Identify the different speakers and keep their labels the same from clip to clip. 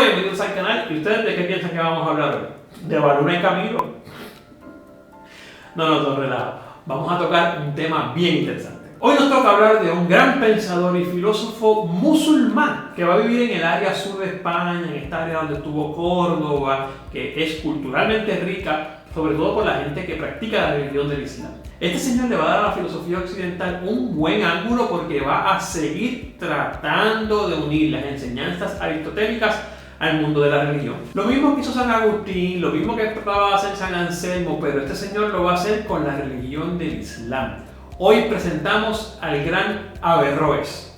Speaker 1: bienvenidos al canal. ¿Y ustedes de qué piensan que vamos a hablar hoy? ¿De Baluna y Camilo? No, todo relajo. Vamos a tocar un tema bien interesante. Hoy nos toca hablar de un gran pensador y filósofo musulmán que va a vivir en el área sur de España, en esta área donde estuvo Córdoba, que es culturalmente rica, sobre todo por la gente que practica la religión del Islam. Este señor le va a dar a la filosofía occidental un buen ángulo porque va a seguir tratando de unir las enseñanzas aristotélicas al mundo de la religión. Lo mismo que hizo San Agustín, lo mismo que trataba de hacer San Anselmo, pero este señor lo va a hacer con la religión del Islam. Hoy presentamos al gran Averroes.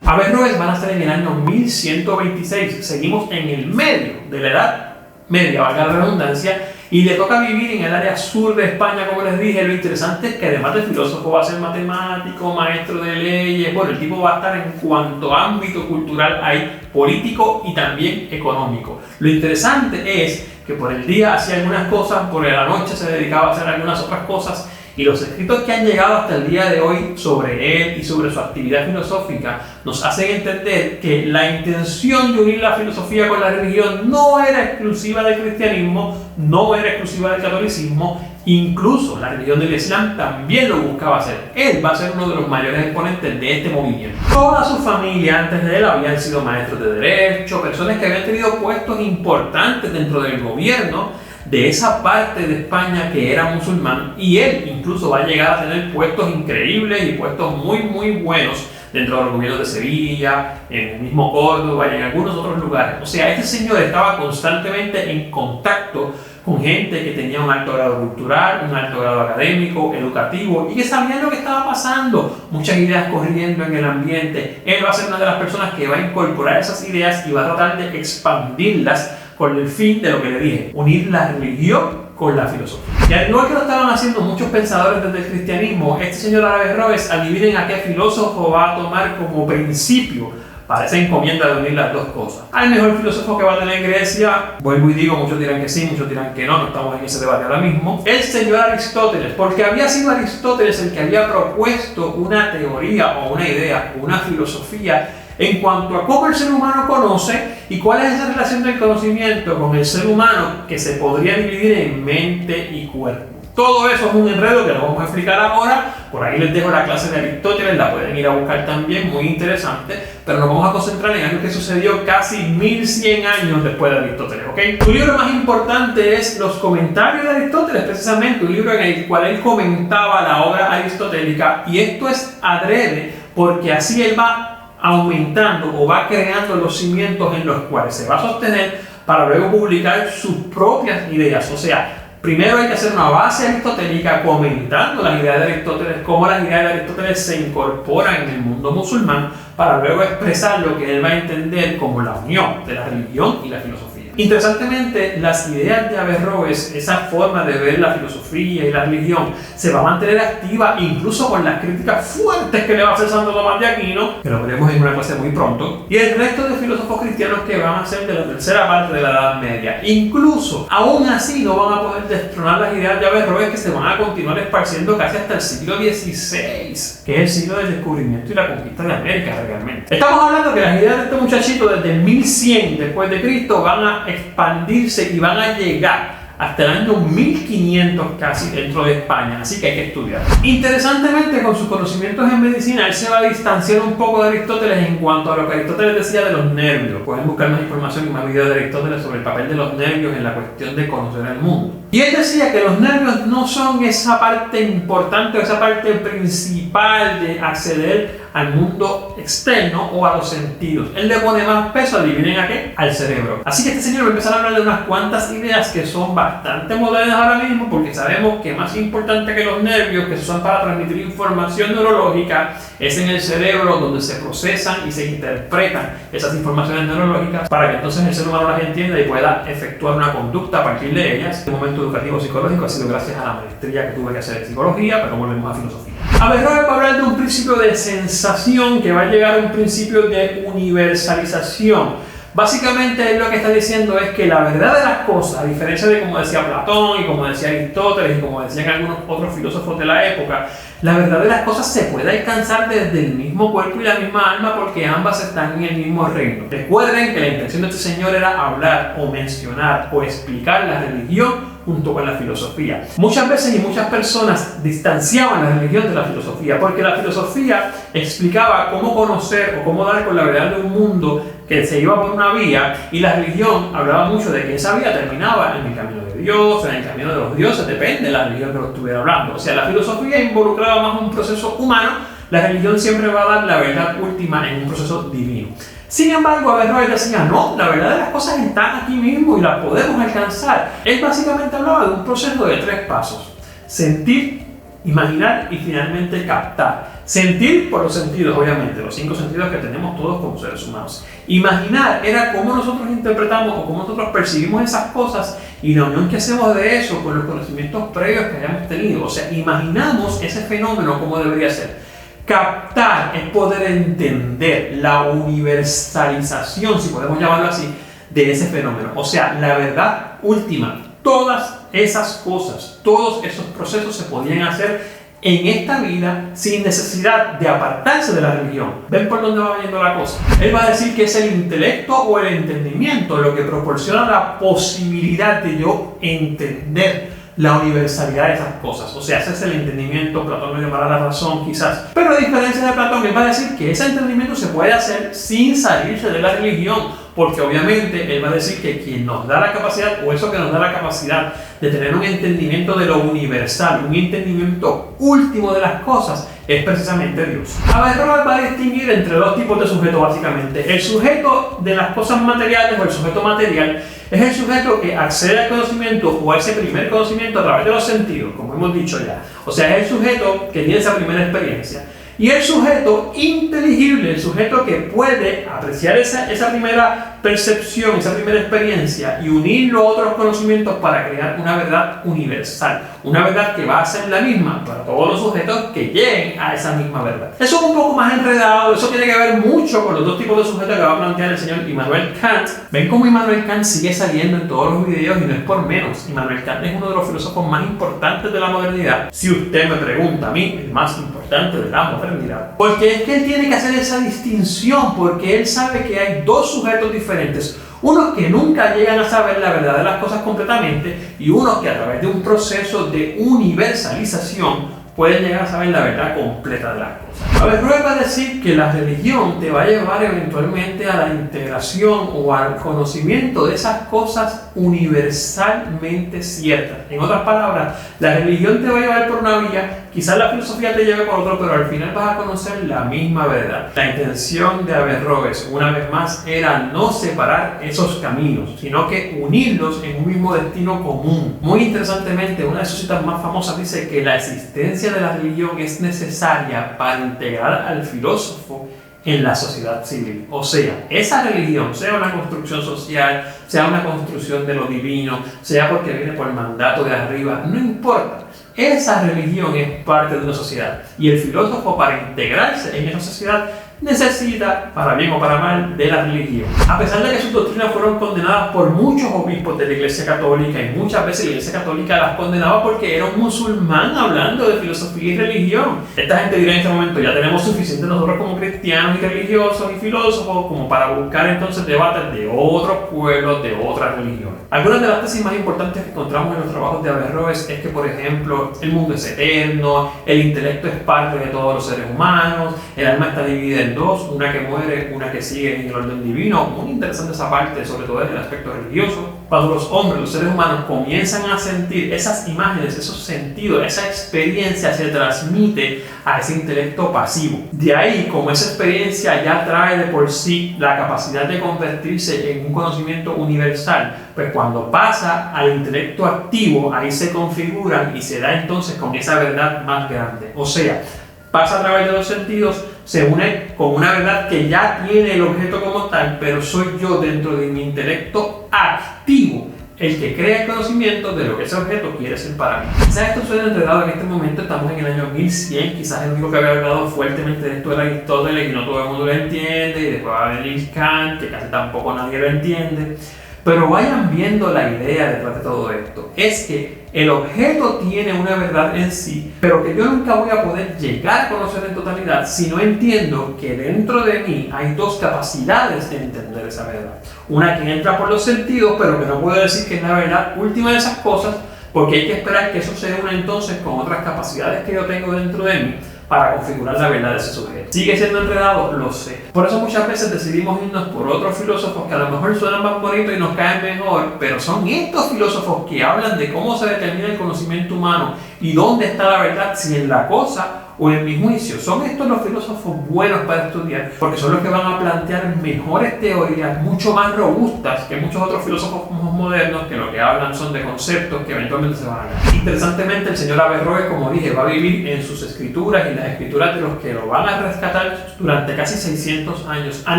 Speaker 1: Averroes va a nacer en el año 1126, seguimos en el medio de la Edad Media, valga la redundancia, y le toca vivir en el área sur de España, como les dije. Lo interesante es que además de filósofo va a ser matemático, maestro de leyes. Bueno, el tipo va a estar en cuanto ámbito cultural hay, político y también económico. Lo interesante es que por el día hacía algunas cosas, por la noche se dedicaba a hacer algunas otras cosas, y los escritos que han llegado hasta el día de hoy sobre él y sobre su actividad filosófica nos hacen entender que la intención de unir la filosofía con la religión no era exclusiva del cristianismo, no era exclusiva del catolicismo, incluso la religión del Islam también lo buscaba hacer. Él va a ser uno de los mayores exponentes de este movimiento. Toda su familia antes de él habían sido maestros de derecho, personas que habían tenido puestos importantes dentro del gobierno de esa parte de España que era musulmán, y él incluso va a llegar a tener puestos increíbles y puestos muy buenos dentro de los gobiernos de Sevilla, en el mismo Córdoba y en algunos otros lugares. O sea, este señor estaba constantemente en contacto con gente que tenía un alto grado cultural, un alto grado académico, educativo, y que sabían lo que estaba pasando. Muchas ideas corriendo en el ambiente. Él va a ser una de las personas que va a incorporar esas ideas y va a tratar de expandirlas con el fin de lo que le dije, unir la religión con la filosofía. Y al igual que lo estaban haciendo muchos pensadores desde el cristianismo, este señor Averroes, adivinen a qué filósofo va a tomar como principio para esa encomienda de unir las dos cosas. Al mejor filósofo que va a tener Grecia, vuelvo y digo, muchos dirán que sí, muchos dirán que no, no estamos en ese debate ahora mismo, el señor Aristóteles, porque había sido Aristóteles el que había propuesto una teoría o una idea, una filosofía en cuanto a cómo el ser humano conoce y cuál es esa relación del conocimiento con el ser humano que se podría dividir en mente y cuerpo. Todo eso es un enredo que lo vamos a explicar ahora. Por ahí les dejo la clase de Aristóteles, la pueden ir a buscar también, muy interesante, pero nos vamos a concentrar en algo que sucedió casi 1100 años después de Aristóteles, ¿ok? Su libro más importante es Los Comentarios de Aristóteles, precisamente un libro en el cual él comentaba la obra aristotélica, y esto es adrede porque así él va aumentando o va creando los cimientos en los cuales se va a sostener para luego publicar sus propias ideas. O sea, primero hay que hacer una base aristotélica comentando las ideas de Aristóteles, cómo las ideas de Aristóteles se incorporan en el mundo musulmán, para luego expresar lo que él va a entender como la unión de la religión y la filosofía. Interesantemente, las ideas de Averroes, esa forma de ver la filosofía y la religión, se va a mantener activa incluso con las críticas fuertes que le va a hacer Santo Tomás de Aquino, que lo veremos en una clase muy pronto, y el resto de filósofos cristianos que van a ser de la tercera parte de la Edad Media. Incluso, aún así, no van a poder destronar las ideas de Averroes, que se van a continuar esparciendo casi hasta el siglo XVI, que es el siglo del descubrimiento y la conquista de América realmente. Estamos hablando que las ideas de este muchachito desde el 1100 después de Cristo van a expandirse y van a llegar hasta el año 1500 casi dentro de España, así que hay que estudiar. Interesantemente, con sus conocimientos en medicina, él se va a distanciar un poco de Aristóteles en cuanto a lo que Aristóteles decía de los nervios. Pueden buscar más información y más videos de Aristóteles sobre el papel de los nervios en la cuestión de conocer el mundo. Y él decía que los nervios no son esa parte importante o esa parte principal de acceder al mundo externo o a los sentidos. Él le pone más peso, adivinen a qué, al cerebro. Así que este señor va a empezar a hablar de unas cuantas ideas que son bastante modernas ahora mismo, porque sabemos que más importante que los nervios, que se usan para transmitir información neurológica, es en el cerebro donde se procesan y se interpretan esas informaciones neurológicas para que entonces el ser humano las entienda y pueda efectuar una conducta a partir de ellas. En un momento educativo psicológico ha sido gracias a la maestría que tuve que hacer en psicología, pero volvemos a filosofía. Averroes va a hablar de un principio de sensación que va a llegar a un principio de universalización. Básicamente lo que está diciendo es que la verdad de las cosas, a diferencia de como decía Platón y como decía Aristóteles y como decían algunos otros filósofos de la época, la verdad de las cosas se puede alcanzar desde el mismo cuerpo y la misma alma porque ambas están en el mismo reino. Recuerden que la intención de este señor era hablar o mencionar o explicar la religión junto con la filosofía. Muchas veces y muchas personas distanciaban la religión de la filosofía porque la filosofía explicaba cómo conocer o cómo dar con la verdad de un mundo que se iba por una vía, y la religión hablaba mucho de que esa vía terminaba en el camino de Dios, en el camino de los dioses, depende de la religión que lo estuviera hablando. O sea, la filosofía involucraba más un proceso humano, la religión siempre va a dar la verdad última en un proceso divino. Sin embargo, Averroes decía, no, la verdad de las cosas están aquí mismo y las podemos alcanzar. Él básicamente hablaba de un proceso de 3 pasos: sentir, imaginar y finalmente captar. Sentir por los sentidos, obviamente, los 5 sentidos que tenemos todos como seres humanos. Imaginar era cómo nosotros interpretamos o cómo nosotros percibimos esas cosas y la unión que hacemos de eso con los conocimientos previos que hayamos tenido. O sea, imaginamos ese fenómeno como debería ser. Captar es poder entender la universalización, si podemos llamarlo así, de ese fenómeno. O sea, la verdad última. Todas esas cosas, todos esos procesos se podían hacer en esta vida sin necesidad de apartarse de la religión. ¿Ven por dónde va yendo la cosa? Él va a decir que es el intelecto o el entendimiento lo que proporciona la posibilidad de yo entender la universalidad de esas cosas. O sea, ese es el entendimiento. Platón lo llamará la razón quizás, pero a diferencia de Platón, él va a decir que ese entendimiento se puede hacer sin salirse de la religión, porque obviamente él va a decir que quien nos da la capacidad, o eso que nos da la capacidad de tener un entendimiento de lo universal, un entendimiento último de las cosas, es precisamente Dios. Averroes va a distinguir entre 2 tipos de sujeto básicamente. El sujeto de las cosas materiales o el sujeto material es el sujeto que accede al conocimiento o a ese primer conocimiento a través de los sentidos, como hemos dicho ya. O sea, es el sujeto que tiene esa primera experiencia. Y el sujeto inteligible, el sujeto que puede apreciar esa primera percepción, esa primera experiencia y unirlo a otros conocimientos para crear una verdad universal. Una verdad que va a ser la misma para todos los sujetos que lleguen a esa misma verdad. Eso es un poco más enredado, eso tiene que ver mucho con los 2 tipos de sujetos que va a plantear el señor Immanuel Kant. Ven cómo Immanuel Kant sigue saliendo en todos los videos y no es por menos. Immanuel Kant es uno de los filósofos más importantes de la modernidad. Si usted me pregunta a mí, el más importante de la modernidad. Porque es que él tiene que hacer esa distinción, porque él sabe que hay 2 sujetos diferentes. Unos que nunca llegan a saber la verdad de las cosas completamente y unos que a través de un proceso de universalización pueden llegar a saber la verdad completa de las cosas. Averroes va a decir que la religión te va a llevar eventualmente a la integración o al conocimiento de esas cosas universalmente ciertas. En otras palabras, la religión te va a llevar por una vía, quizás la filosofía te lleve por otro, pero al final vas a conocer la misma verdad. La intención de Averroes, una vez más, era no separar esos caminos, sino que unirlos en un mismo destino común. Muy interesantemente, una de sus citas más famosas dice que la existencia de la religión es necesaria para integrar al filósofo en la sociedad civil. O sea, esa religión, sea una construcción social, sea una construcción de lo divino, sea porque viene por el mandato de arriba, no importa. Esa religión es parte de una sociedad y el filósofo, para integrarse en esa sociedad, necesita, para bien o para mal, de la religión. A pesar de que sus doctrinas fueron condenadas por muchos obispos de la Iglesia Católica, y muchas veces la Iglesia Católica las condenaba porque era un musulmán hablando de filosofía y religión. Esta gente dirá en este momento, ya tenemos suficiente nosotros como cristianos y religiosos y filósofos como para buscar entonces debates de otros pueblos, de otras religiones. Algunas de las tesis más importantes que encontramos en los trabajos de Averroes es que, por ejemplo, el mundo es eterno, el intelecto es parte de todos los seres humanos, el alma está dividida en 2, una que muere, una que sigue en el orden divino. Muy interesante esa parte, sobre todo en el aspecto religioso. Cuando los hombres, los seres humanos, comienzan a sentir esas imágenes, esos sentidos, esa experiencia se transmite a ese intelecto pasivo. De ahí, como esa experiencia ya trae de por sí la capacidad de convertirse en un conocimiento universal, pues cuando pasa al intelecto activo, ahí se configuran y se da entonces con esa verdad más grande. O sea, pasa a través de los sentidos, se une con una verdad que ya tiene el objeto como tal, pero soy yo dentro de mi intelecto activo el que crea el conocimiento de lo que ese objeto quiere ser para mí. Quizás esto suena enredado en este momento, estamos en el año 1100, quizás el único que había hablado fuertemente de esto era Aristóteles y no todo el mundo lo entiende, y después va a venir Kant, que casi tampoco nadie lo entiende. Pero vayan viendo la idea detrás de todo esto. Es que el objeto tiene una verdad en sí, pero que yo nunca voy a poder llegar a conocer en totalidad si no entiendo que dentro de mí hay dos capacidades de entender esa verdad. Una que entra por los sentidos, pero que no puedo decir que es la verdad última de esas cosas, porque hay que esperar que eso se una entonces con otras capacidades que yo tengo dentro de mí para configurar la verdad de ese sujeto. ¿Sigue siendo enredado? Lo sé. Por eso muchas veces decidimos irnos por otros filósofos que a lo mejor suenan más bonitos y nos caen mejor, pero son estos filósofos que hablan de cómo se determina el conocimiento humano y dónde está la verdad, si en la cosa o en mi juicio. Son estos los filósofos buenos para estudiar, porque son los que van a plantear mejores teorías, mucho más robustas que muchos otros filósofos modernos, que lo que hablan son de conceptos que eventualmente se van a ganar. Interesantemente, el señor Averroes, como dije, va a vivir en sus escrituras y las escrituras de los que lo van a rescatar durante casi 600 años, a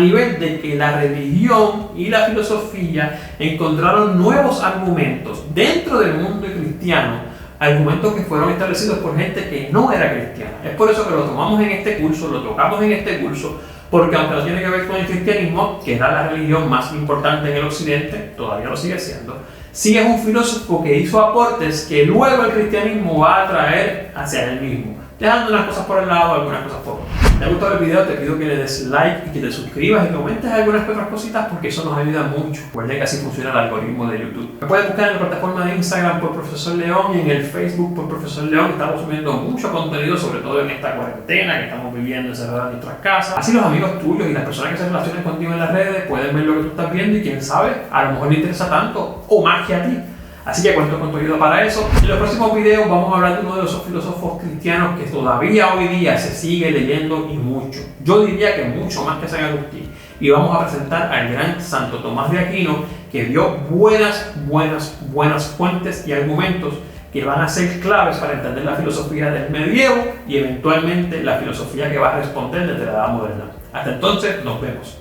Speaker 1: nivel de que la religión y la filosofía encontraron nuevos argumentos dentro del mundo cristiano, argumentos que fueron establecidos por gente que no era cristiana. Es por eso que lo tomamos en este curso, lo tocamos en este curso, porque aunque no tiene que ver con el cristianismo, que era la religión más importante en el occidente, todavía lo sigue siendo, sí es un filósofo que hizo aportes que luego el cristianismo va a traer hacia él mismo, dejando unas cosas por el lado, algunas cosas por otro. Si te ha gustado el video, te pido que le des like y que te suscribas y comentes algunas otras cositas, porque eso nos ayuda mucho. Recuerden que así funciona el algoritmo de YouTube. Me puedes buscar en la plataforma de Instagram por Profesor León y en el Facebook por Profesor León. Estamos subiendo mucho contenido, sobre todo en esta cuarentena que estamos viviendo encerrados en nuestras casas. Así los amigos tuyos y las personas que se relacionan contigo en las redes pueden ver lo que tú estás viendo y quién sabe, a lo mejor le interesa tanto o más que a ti. Así que cuento con tu ayuda para eso. En los próximos videos vamos a hablar de uno de esos filósofos cristianos que todavía hoy día se sigue leyendo y mucho. Yo diría que mucho más que San Agustín. Y vamos a presentar al gran Santo Tomás de Aquino, que dio buenas fuentes y argumentos que van a ser claves para entender la filosofía del medievo y eventualmente la filosofía que va a responder desde la Edad Moderna. Hasta entonces, nos vemos.